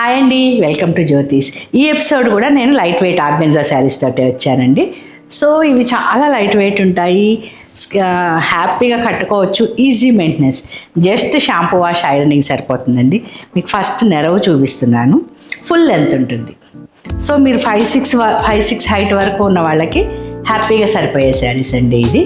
Hi అండి, welcome to జ్యోతిస్. ఈ episode కూడా నేను లైట్ వెయిట్ ఆర్గెన్జా శారీస్ తోటే వచ్చానండి. సో ఇవి చాలా లైట్ వెయిట్ ఉంటాయి, హ్యాపీగా కట్టుకోవచ్చు, easy maintenance. Just shampoo wash ironing సరిపోతుందండి. మీకు ఫస్ట్ నెరవు చూపిస్తున్నాను, ఫుల్ లెంత్ ఉంటుంది. సో మీరు 5'6" హైట్ వరకు ఉన్న వాళ్ళకి హ్యాపీగా సరిపోయే శారీస్ అండి ఇది.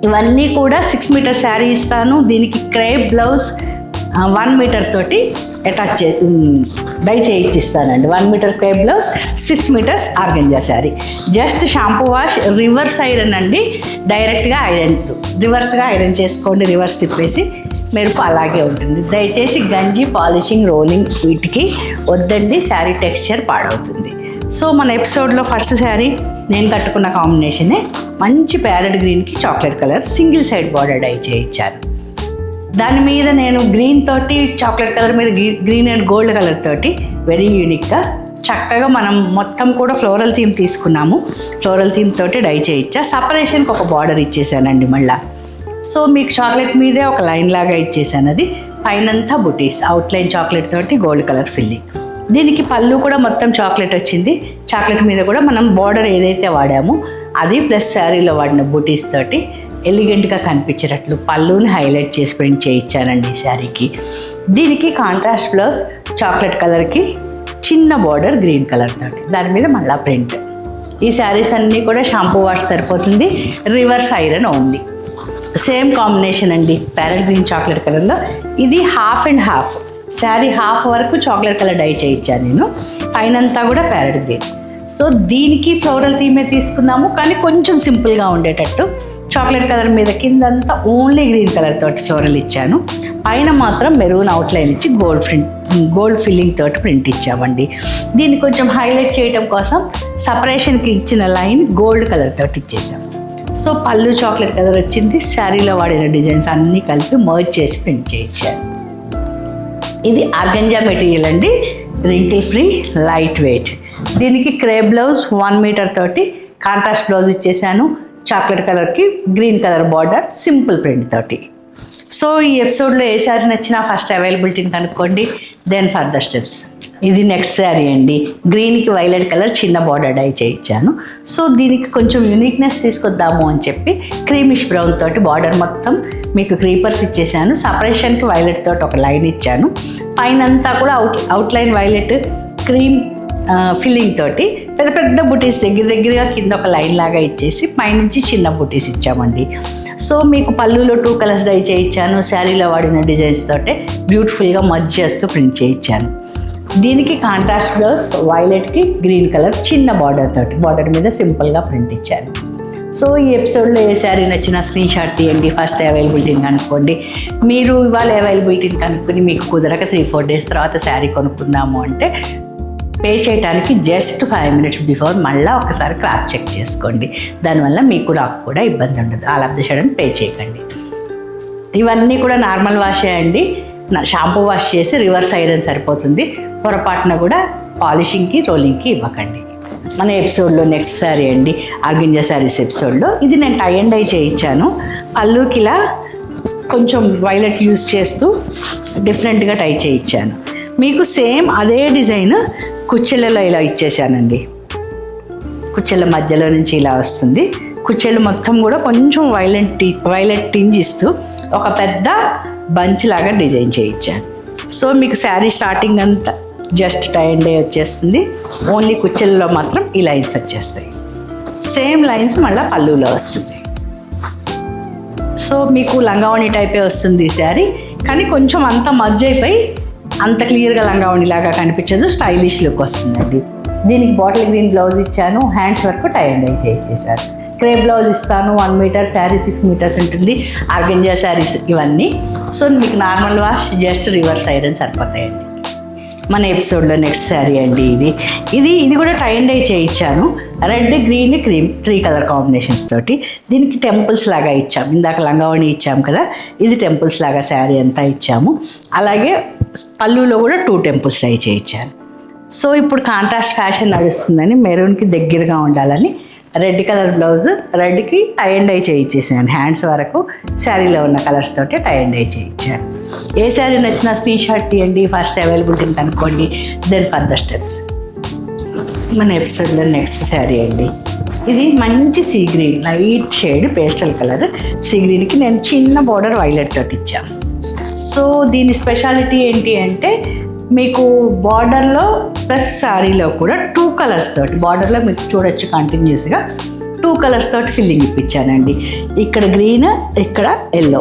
ఇవన్నీ కూడా 6 మీటర్ శారీ ఇస్తాను. దీనికి క్రేప్ బ్లౌజ్ 1 మీటర్ తోటి అటాచ్ డై చేయించిస్తానండి. 1 metre crepe blouse, 6 metres organza sari. Just shampoo wash, reverse iron అండి. డైరెక్ట్గా ఐరన్, రివర్స్గా ఐరన్ చేసుకోండి. రివర్స్ తిప్పేసి మెరుపు అలాగే ఉంటుంది. దయచేసి గంజి, పాలిషింగ్, రోలింగ్ వీటికి వద్దండి, శారీ టెక్స్చర్ పాడవుతుంది. సో మన ఎపిసోడ్లో ఫస్ట్ శారీ నేను కట్టుకున్న కాంబినేషనే మంచి ప్యారెట్ గ్రీన్కి chocolate colour single side border dye చేయించాను. దాని మీద నేను గ్రీన్ తోటి చాక్లెట్ కలర్ మీద గ్రీన్ అండ్ గోల్డ్ కలర్ తోటి వెరీ యూనిక్గా చక్కగా మనం మొత్తం కూడా ఫ్లోరల్ థీమ్ తీసుకున్నాము. ఫ్లోరల్ థీమ్ తోటి డై చేయించా. సపరేషన్కి ఒక బార్డర్ ఇచ్చేసానండి మళ్ళా. సో మీకు చాక్లెట్ మీదే ఒక లైన్ లాగా ఇచ్చేసాను. అది పైనంతా బుటీస్, అవుట్లైన్ చాక్లెట్ తోటి గోల్డ్ కలర్ ఫిల్లింగ్. దీనికి పళ్ళు కూడా మొత్తం చాక్లెట్ వచ్చింది. చాక్లెట్ మీద కూడా మనం బార్డర్ ఏదైతే వాడామో అది ప్లస్ శారీలో వాడిన బుటీస్ తోటి ఎలిగెంట్గా కనిపించేటట్లు పళ్ళుని హైలైట్ చేసి ప్రింట్ చేయించానండి ఈ శారీకి. దీనికి కాంట్రాస్ట్ బ్లౌజ్ చాక్లెట్ కలర్కి చిన్న బార్డర్ గ్రీన్ కలర్ తోటి, దాని మీద మళ్ళా ప్రింట్. ఈ శారీస్ అన్నీ కూడా షాంపూ వాష్ సరిపోతుంది, reverse iron only. Same combination అండి, ప్యారెట్ గ్రీన్ చాక్లెట్ కలర్లో. ఇది half and half sari, half వరకు చాక్లెట్ కలర్ డై చేయించాను నేను, పైనంతా కూడా ప్యారెట్ గ్రీన్. సో దీనికి ఫ్లోరల్ థీమే తీసుకున్నాము, కానీ కొంచెం సింపుల్గా ఉండేటట్టు. చాక్లెట్ కలర్ మీద కిందంతా ఓన్లీ గ్రీన్ కలర్ తోటి ఫ్లోరల్ ఇచ్చాను, పైన మాత్రం మెరూన్ అవుట్లైన్ ఇచ్చి గోల్డ్ ఫిల్లింగ్ తోటి ప్రింట్ ఇచ్చామండి. దీన్ని కొంచెం హైలైట్ చేయడం కోసం సపరేషన్కి ఇచ్చిన లైన్ గోల్డ్ కలర్ తోటి ఇచ్చేసాం. సో పళ్ళు చాక్లెట్ కలర్ వచ్చింది, శారీలో వాడిన డిజైన్స్ అన్నీ కలిపి మర్జ్ చేసి ప్రింట్ చేయించాను. ఇది ఆర్గెంజా మెటీరియల్ అండి, రింకిల్ ఫ్రీ, లైట్ వెయిట్. దీనికి క్రేప్ బ్లౌజ్ 1 మీటర్ తోటి కాంట్రాస్ట్ బ్లౌజ్ ఇచ్చేసాను. చాక్లెట్ కలర్కి green colour border, simple print తోటి. సో ఈ ఎపిసోడ్లో ఏ శారీ నచ్చినా ఫస్ట్ అవైలబిలిటీని కనుక్కోండి, దెన్ ఫర్దర్ స్టెప్స్. ఇది నెక్స్ట్ శారీ అండి, గ్రీన్కి వైలెట్ కలర్ చిన్న బార్డర్ డై చేయించాను. సో దీనికి కొంచెం యూనిక్నెస్ తీసుకొద్దాము అని చెప్పి క్రీమిష్ బ్రౌన్ తోటి బార్డర్ మొత్తం మీకు క్రీపర్స్ ఇచ్చేసాను. సపరేషన్కి వైలెట్ తోటి ఒక లైన్ ఇచ్చాను, పైనంతా కూడా అవుట్లైన్ వైలెట్ క్రీమ్ ఫిల్లింగ్ తోటి పెద్ద పెద్ద బుటీస్ దగ్గరగా కింద ఒక లైన్ లాగా ఇచ్చేసి పైనుంచి చిన్న బుటీస్ ఇచ్చామండి. సో మీకు పళ్ళులో 2 కలర్స్ డై చేయించాను, శారీలో వాడిన డిజైన్స్ తోటే బ్యూటిఫుల్గా మర్జ్ చేస్తూ ప్రింట్ చేయించాను. దీనికి కాంట్రాస్ట్ బ్లౌజ్ వైలెట్కి గ్రీన్ కలర్ చిన్న బార్డర్ తోటి, బార్డర్ మీద సింపుల్గా ప్రింట్ ఇచ్చాను. సో ఈ ఎపిసోడ్లో ఏ శారీ నచ్చినా స్క్రీన్ షాట్ తీయండి, ఫస్ట్ అవైలబిలిటీని కనుక్కోండి. మీరు ఇవాళ అవైలబిలిటీని కనుక్కొని మీకు కుదరక 3-4 డేస్ తర్వాత శారీ కొనుక్కుందాము అంటే పే చేయడానికి జస్ట్ 5 minutes బిఫోర్ మళ్ళీ ఒకసారి క్రాస్ చెక్ చేసుకోండి. దానివల్ల మీకు నాకు కూడా ఇబ్బంది ఉండదు. All of the sudden pay చేయకండి. ఇవన్నీ కూడా నార్మల్ వాషే అండి, షాంపూ వాష్ చేసి రివర్స్ ఐరన్ సరిపోతుంది. పొరపాటున కూడా పాలిషింగ్కి, రోలింగ్కి ఇవ్వకండి. మన ఎపిసోడ్లో నెక్స్ట్ శారీ అండి, ఆర్గెంజా శారీస్ ఎపిసోడ్లో. ఇది నేను టై అండ్ డై చేయించాను. పళ్ళుకి ఇలా కొంచెం వైలెట్ యూజ్ చేస్తూ డిఫరెంట్గా టై చేయించాను. మీకు సేమ్ అదే డిజైన్ కుచ్చెలలో ఇలా ఇచ్చేసానండి. కుచ్చెల మధ్యలో నుంచి ఇలా వస్తుంది. కుచ్చెలు మొత్తం కూడా కొంచెం వైలెట్ టింజ్ ఇస్తూ ఒక పెద్ద బంచ్ లాగా డిజైన్ చేయించాను. సో మీకు శారీ స్టార్టింగ్ అంతా జస్ట్ టై అండ్ డై వచ్చేస్తుంది, ఓన్లీ కుచ్చెలలో మాత్రం ఈ లైన్స్ వచ్చేస్తాయి. సేమ్ లైన్స్ మళ్ళీ పళ్ళులో వస్తుంది. సో మీకు లంగావణి టైపే వస్తుంది ఈ శారీ, కానీ కొంచెం అంత మర్జ్ అయిపోయి అంత క్లియర్గా లంగావణి లాగా కనిపించదు, స్టైలిష్ లుక్ వస్తుందండి. దీనికి బాటిల్ గ్రీన్ బ్లౌజ్ ఇచ్చాను, హ్యాండ్స్ వరకు టై అండ్ డై చేయించేసారు. క్రేప్ బ్లౌజ్ ఇస్తాను, 1 మీటర్ శారీ 6 మీటర్స్ ఉంటుంది. ఆర్గెంజా శారీస్ ఇవన్నీ. సో మీకు normal wash, just reverse iron సరిపోతాయండి. మన ఎపిసోడ్లో నెక్స్ట్ శారీ అండి ఇది కూడా టై అండ్ డై చేయించాను. Red, green, cream 3 colour combinations తోటి. దీనికి టెంపుల్స్ లాగా ఇచ్చాము. ఇందాక లంగావణి ఇచ్చాము కదా, ఇది టెంపుల్స్ లాగా శారీ అంతా ఇచ్చాము. అలాగే పళ్ళులో కూడా 2 టెంపుల్స్ ట్రై చేయించాను. సో ఇప్పుడు కాంట్రాస్ట్ ఫ్యాషన్ నడుస్తుందని మెరూన్కి దగ్గరగా ఉండాలని రెడ్ కలర్ బ్లౌజ్, రెడ్కి టై అండ్ డై చేయించేసాను. హ్యాండ్స్ వరకు శారీలో ఉన్న కలర్స్ తోటి టై అండ్ డై చేయించాను. ఏ శారీ నచ్చినా స్క్రీన్ షాట్ తీయండి, ఫస్ట్ అవైలబిలిటీ కనుక్కోండి, దెన్ ఫర్దర్ స్టెప్స్. మన ఎపిసోడ్లో నెక్స్ట్ శారీ అండి. ఇది మంచి sea green, light shade pastel colour. Sea గ్రీన్కి నేను చిన్న బార్డర్ వైలెట్ తోటి ఇచ్చాను. సో దీని స్పెషాలిటీ ఏంటి అంటే మీకు బార్డర్లో ప్లస్ శారీలో కూడా 2 కలర్స్ తోటి, బార్డర్లో మీకు చూడొచ్చు కంటిన్యూస్గా 2 కలర్స్ తోటి ఫిల్లింగ్ ఇప్పించానండి. ఇక్కడ గ్రీన్, ఇక్కడ ఎల్లో,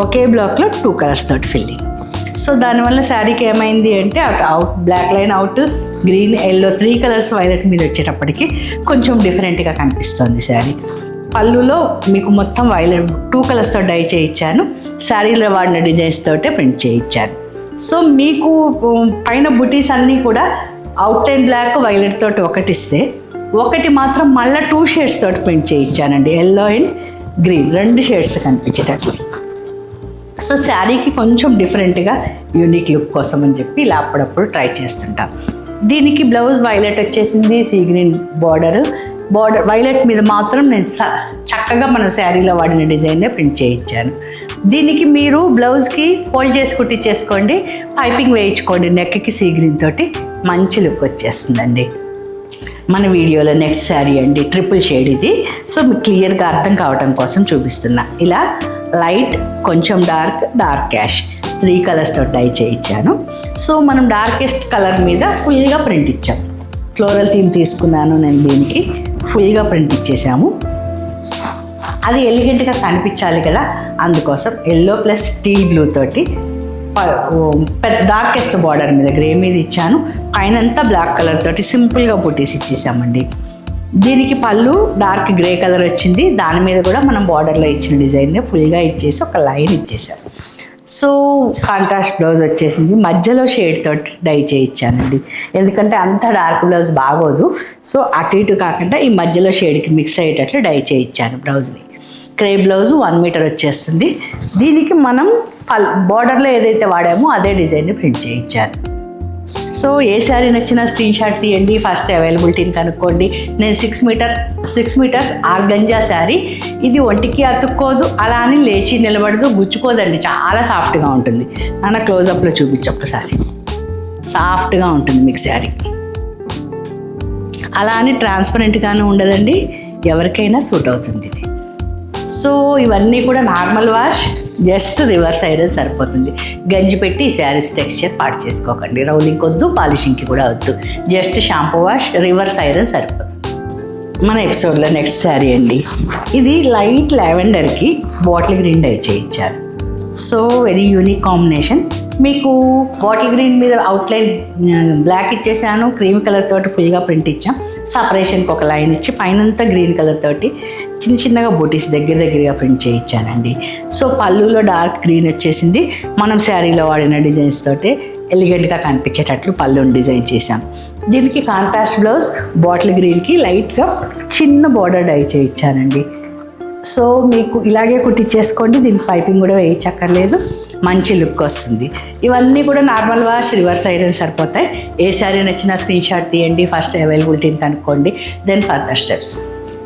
ఒకే బ్లాక్లో 2 కలర్స్ తోటి ఫిల్లింగ్. సో దానివల్ల శారీకి ఏమైంది అంటే out black line out, green, yellow 3 colours violet మీద వచ్చేటప్పటికి కొంచెం డిఫరెంట్గా కనిపిస్తుంది శారీ. పళ్ళులో మీకు మొత్తం వైలెట్ 2 కలర్స్తో డై చేయించాను. శారీలో వాడిన డిజైన్స్ తోటే ప్రింట్ చేయించాను. సో మీకు పైన బుటీస్ అన్నీ కూడా అవుట్లైన్ బ్లాక్ వైలెట్ తోటి ఒకటి ఇస్తే, ఒకటి మాత్రం మళ్ళీ 2 షేడ్స్ తోటి ప్రింట్ చేయించానండి. ఎల్లో అండ్ గ్రీన్ 2 షేడ్స్ కనిపించేటట్లు. సో శారీకి కొంచెం డిఫరెంట్గా యూనిక్ లుక్ కోసం అని చెప్పి ఇలా అప్పుడప్పుడు ట్రై చేస్తుంటాం. దీనికి బ్లౌజ్ వైలెట్ వచ్చేసింది, సీ గ్రీన్ బార్డర్ వైలెట్ మీద మాత్రం నేను చక్కగా మనం శారీలో వాడిన డిజైన్నే ప్రింట్ చేయించాను. దీనికి మీరు బ్లౌజ్కి ఫోల్డ్ చేసి కుట్టించేసుకోండి, పైపింగ్ వేయించుకోండి. నెక్కి సీ గ్రీన్ తోటి మంచి లుక్ వచ్చేస్తుందండి. మన వీడియోలో నెక్స్ట్ శారీ అండి, ట్రిపుల్ షేడ్ ఇది. సో మీకు క్లియర్గా అర్థం కావడం కోసం చూపిస్తున్నా. ఇలా లైట్, కొంచెం డార్క్, డార్క్ యాష్ 3 కలర్స్ తోటి డై చేయించాను. సో మనం డార్కెస్ట్ కలర్ మీద ఫుల్గా ప్రింట్ ఇచ్చాం. ఫ్లోరల్ థీమ్ తీసుకున్నాను నేను, దీనికి ఫుల్గా ప్రింట్ ఇచ్చేసాము. అది ఎలిగెంట్గా కనిపించాలి కదా, అందుకోసం ఎల్లో ప్లస్ టీల్ బ్లూ తోటి డార్కెస్ట్ బార్డర్ మీద గ్రే మీద ఇచ్చాను. పైన అంతా బ్లాక్ కలర్ తోటి సింపుల్గా బుటీస్ ఇచ్చేసామండి. దీనికి పళ్ళు డార్క్ గ్రే కలర్ వచ్చింది, దాని మీద కూడా మనం బార్డర్లో ఇచ్చిన డిజైన్ని ఫుల్గా ఇచ్చేసి ఒక లైన్ ఇచ్చేసాం. సో కాంట్రాస్ట్ బ్లౌజ్ వచ్చేసింది, మధ్యలో షేడ్ తోటి డై చేయించానండి. ఎందుకంటే అంత డార్క్ బ్లౌజ్ బాగోదు. సో అటు ఇటు కాకుండా ఈ మధ్యలో షేడ్కి మిక్స్ అయ్యేటట్లు డై చేయించాను బ్లౌజ్ని. క్రే బ్లౌజ్ 1 మీటర్ వచ్చేస్తుంది. దీనికి మనం బార్డర్లో ఏదైతే వాడామో అదే డిజైన్ని ప్రింట్ చేయించాను. సో ఏ శారీ నచ్చినా స్క్రీన్ షాట్ తీయండి, ఫస్ట్ అవైలబిలిటీని కనుక్కోండి. నేను 6 మీటర్స్ ఆర్గంజా శారీ. ఇది ఒంటికి అతుక్కోదు, అలా అని లేచి నిలబడదు, గుచ్చుకోదండి, చాలా సాఫ్ట్గా ఉంటుంది. నాన్న క్లోజప్లో చూపించు ఒక్కసారి. సాఫ్ట్గా ఉంటుంది మీకు శారీ, అలా అని ట్రాన్స్పరెంట్గానే ఉండదండి, ఎవరికైనా సూట్ అవుతుంది ఇది. సో ఇవన్నీ కూడా normal wash, just reverse iron సరిపోతుంది. గంజి పెట్టి ఈ శారీస్ టెక్స్చర్ పాడు చేసుకోకండి, రౌలింగ్ వద్దు, పాలిషింగ్కి కూడా వద్దు, just shampoo wash, reverse iron సరిపోతుంది. మన ఎపిసోడ్లో నెక్స్ట్ శారీ అండి. ఇది లైట్ లావెండర్కి బాటిల్ గ్రీన్ డై చేయించారు. So very unique combination. మీకు బాటిల్ గ్రీన్ మీద అవుట్లైన్ బ్లాక్ ఇచ్చేసాను, క్రీమ్ కలర్ తోటి ఫుల్గా ప్రింట్ ఇచ్చాం. సపరేషన్కి ఒక లైన్ ఇచ్చి పైనంతా గ్రీన్ కలర్ తోటి చిన్నగా బూటీస్ దగ్గరగా ప్రింట్ చేయించానండి. సో పళ్ళులో డార్క్ గ్రీన్ వచ్చేసింది. మనం శారీలో వాడిన డిజైన్స్ తోటి ఎలిగెంట్గా కనిపించేటట్లు పళ్ళుని డిజైన్ చేశాం. దీనికి కాంట్రాస్ట్ బ్లౌజ్ బాటిల్ గ్రీన్కి లైట్గా చిన్న బార్డర్ డై చేయించానండి. సో మీకు ఇలాగే కుట్టించేసుకోండి, దీనికి పైపింగ్ కూడా వేయించక్కర్లేదు, మంచి లుక్ వస్తుంది. ఇవన్నీ కూడా నార్మల్ వాష్, రివర్స్ ఐరన్ సరిపోతాయి. ఏ శారీ నచ్చినా స్క్రీన్ షాట్ తీయండి, ఫస్ట్ అవైలబిలిటీని కనుక్కోండి, దెన్ ఫర్దర్ స్టెప్స్.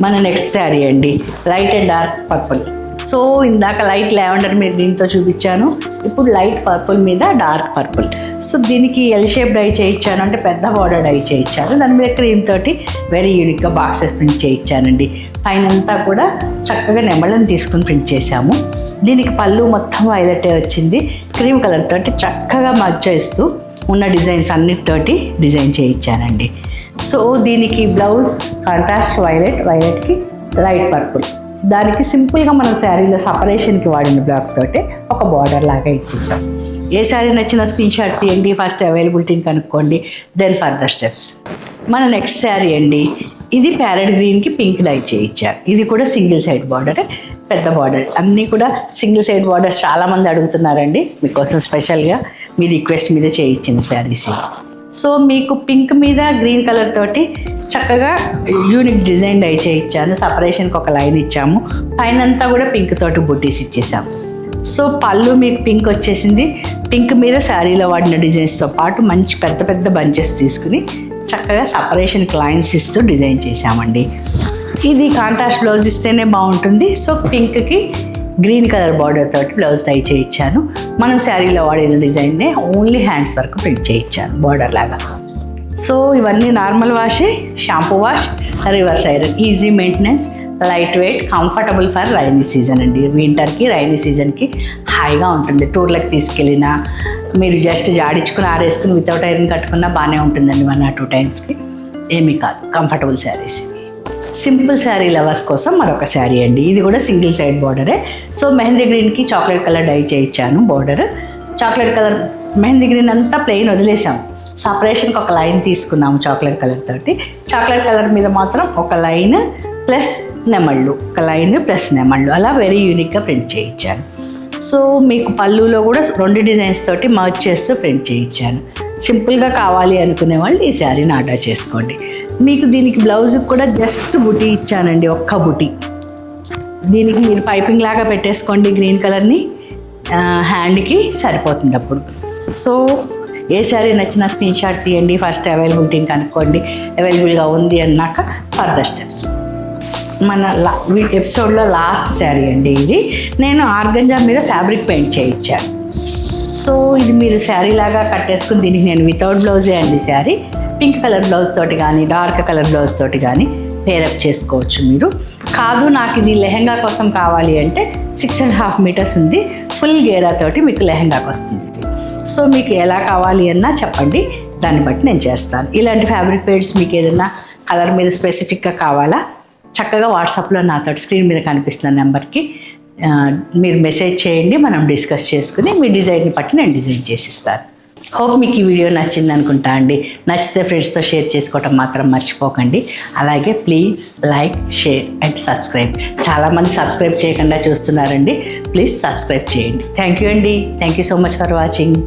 మన నెక్స్ట్ శారీ అండి, light and dark purple. So ఇందాక లైట్ లావెండర్ మీద దీంతో చూపించాను, ఇప్పుడు లైట్ పర్పుల్ మీద డార్క్ పర్పుల్. సో దీనికి ఎల్ షేప్ డై చేయించాను, అంటే పెద్ద బార్డర్ డై చేయించాను. దాని మీద క్రీమ్ తోటి వెరీ యూనిక్గా బాక్సెస్ ప్రింట్ చేయించానండి. పైనంతా కూడా చక్కగా నెమళ్ళని తీసుకుని ప్రింట్ చేశాము. దీనికి పళ్ళు మొత్తం వైలెటే వచ్చింది, క్రీమ్ కలర్ తోటి చక్కగా మర్చేస్తూ ఉన్న డిజైన్స్ అన్నిటితోటి డిజైన్ చేయించానండి. సో దీనికి బ్లౌజ్ కాంట్రాస్ట్ వైలెట్కి లైట్ పర్పుల్. దానికి సింపుల్గా మనం శారీలో సపరేషన్కి వాడిన బ్లాక్ తోటి ఒక బార్డర్ లాగా ఇచ్చేసాం. ఏ శారీ నచ్చిన స్క్రీన్ షాట్ తీయండి, ఫస్ట్ అవైలబిలిటీని కనుక్కోండి, దెన్ ఫర్దర్ స్టెప్స్. మన నెక్స్ట్ శారీ అండి, ఇది ప్యారెట్ గ్రీన్కి పింక్ డై చేయించారు. ఇది కూడా సింగిల్ సైడ్ బార్డర్, పెద్ద బార్డర్. అన్నీ కూడా సింగిల్ సైడ్ బార్డర్స్ చాలామంది అడుగుతున్నారండి, మీకోసం స్పెషల్గా మీ రిక్వెస్ట్ మీద చేయించిన శారీస్. సో మీకు పింక్ మీద గ్రీన్ కలర్ తోటి చక్కగా యూనిక్ డిజైన్ డై చేయించాను. సపరేషన్కి ఒక లైన్ ఇచ్చాము, పైనంతా కూడా పింక్ తోటి బుట్టీస్ ఇచ్చేసాము. సో పళ్ళు మీకు పింక్ వచ్చేసింది. పింక్ మీద శారీలో వాడిన డిజైన్స్తో పాటు మంచి పెద్ద పెద్ద బంచెస్ తీసుకుని చక్కగా సపరేషన్కి లైన్స్ ఇస్తూ డిజైన్ చేసామండి. ఇది కాంట్రాస్ట్ బ్లౌజ్ ఇస్తేనే బాగుంటుంది. సో పింక్కి గ్రీన్ కలర్ బార్డర్ తోటి బ్లౌజ్ టై చేయించాను. మనం శారీలో వాడిన డిజైన్నే ఓన్లీ హ్యాండ్స్ వరకు ప్రింట్ చేయించాను బార్డర్ లాగా. సో ఇవన్నీ నార్మల్ వాషే, shampoo wash, reverse iron, easy maintenance, light weight, comfortable for rainy season అండి. వింటర్కి రైనీ సీజన్కి హాయిగా ఉంటుంది. టూర్లకు తీసుకెళ్ళినా మీరు జస్ట్ జాడించుకుని ఆరేసుకుని వితౌట్ ఐరన్ కట్టుకున్నా బాగానే ఉంటుందండి. 1 or 2 టైమ్స్కి ఏమీ కాదు. Comfortable saris. Simple sari lovers కోసం మరొక శారీ అండి. ఇది కూడా సింగిల్ సైడ్ బార్డరే. సో మెహందీ గ్రీన్కి చాక్లెట్ కలర్ డై చేయించాను border. Chocolate colour mehndi green అంతా ప్లెయిన్ వదిలేసాం. సపరేషన్కి ఒక లైన్ తీసుకున్నాము చాక్లెట్ కలర్ తోటి. చాక్లెట్ కలర్ మీద మాత్రం ఒక లైన్ ప్లస్ నెమళ్ళు, ఒక లైన్ ప్లస్ నెమళ్ళు, అలా వెరీ యూనిక్గా ప్రింట్ చేయించాను. సో మీకు పళ్ళులో కూడా 2 డిజైన్స్ తోటి మర్చ్ చేస్తూ ప్రింట్ చేయించాను. సింపుల్గా కావాలి అనుకునే వాళ్ళు ఈ శారీని ఆర్డర్ చేసుకోండి. మీకు దీనికి బ్లౌజ్కి కూడా జస్ట్ బుటీ ఇచ్చానండి, ఒక్క బుటీ. దీనికి మీరు పైపింగ్ లాగా పెట్టేసుకోండి గ్రీన్ కలర్ని, హ్యాండ్కి సరిపోతుంది అప్పుడు. సో ఏ శారీ నచ్చినా స్క్రీన్ షాట్ తీయండి. ఫస్ట్ అవైలబిలిటీని కనుక్కోండి. అవైలబుల్గా ఉంది అన్నాక ఫర్దర్ స్టెప్స్. మన ఎపిసోడ్లో లాస్ట్ శారీ అండి ఇది. నేను ఆర్గంజా మీద ఫ్యాబ్రిక్ పెయింట్ చేయించాను. సో ఇది మీరు శారీ లాగా కట్టేసుకుని, దీనికి నేను వితౌట్ బ్లౌజే అండి శారీ. పింక్ కలర్ బ్లౌజ్ తోటి కానీ డార్క్ కలర్ బ్లౌజ్ తోటి కానీ పేరప్ చేసుకోవచ్చు మీరు. కాదు నాకు ఇది లెహెంగా కోసం కావాలి అంటే 6.5 meters ఉంది, ఫుల్ గేరా తోటి మీకు లెహెంగాకి వస్తుంది ఇది. సో మీకు ఎలా కావాలి అన్నా చెప్పండి, దాన్ని బట్టి నేను చేస్తాను. ఇలాంటి ఫ్యాబ్రిక్ పెయింట్స్ మీకు ఏదైనా కలర్ మీద స్పెసిఫిక్గా కావాలా, చక్కగా వాట్సాప్లో నాతో స్క్రీన్ మీద కనిపిస్తున్న నెంబర్కి మీరు మెసేజ్ చేయండి. మనం డిస్కస్ చేసుకుని మీ డిజైన్ని బట్టి నేను డిజైన్ చేసిస్తాను. హోప్ మీకు ఈ వీడియో నచ్చింది అనుకుంటా అండి. నచ్చితే ఫ్రెండ్స్తో షేర్ చేసుకోవటం మాత్రం మర్చిపోకండి. అలాగే please like, share and subscribe. చాలామంది సబ్స్క్రైబ్ చేయకుండా చూస్తున్నారండి. ప్లీజ్ సబ్స్క్రైబ్ చేయండి. థ్యాంక్ యూ అండి. Thank you so much for watching.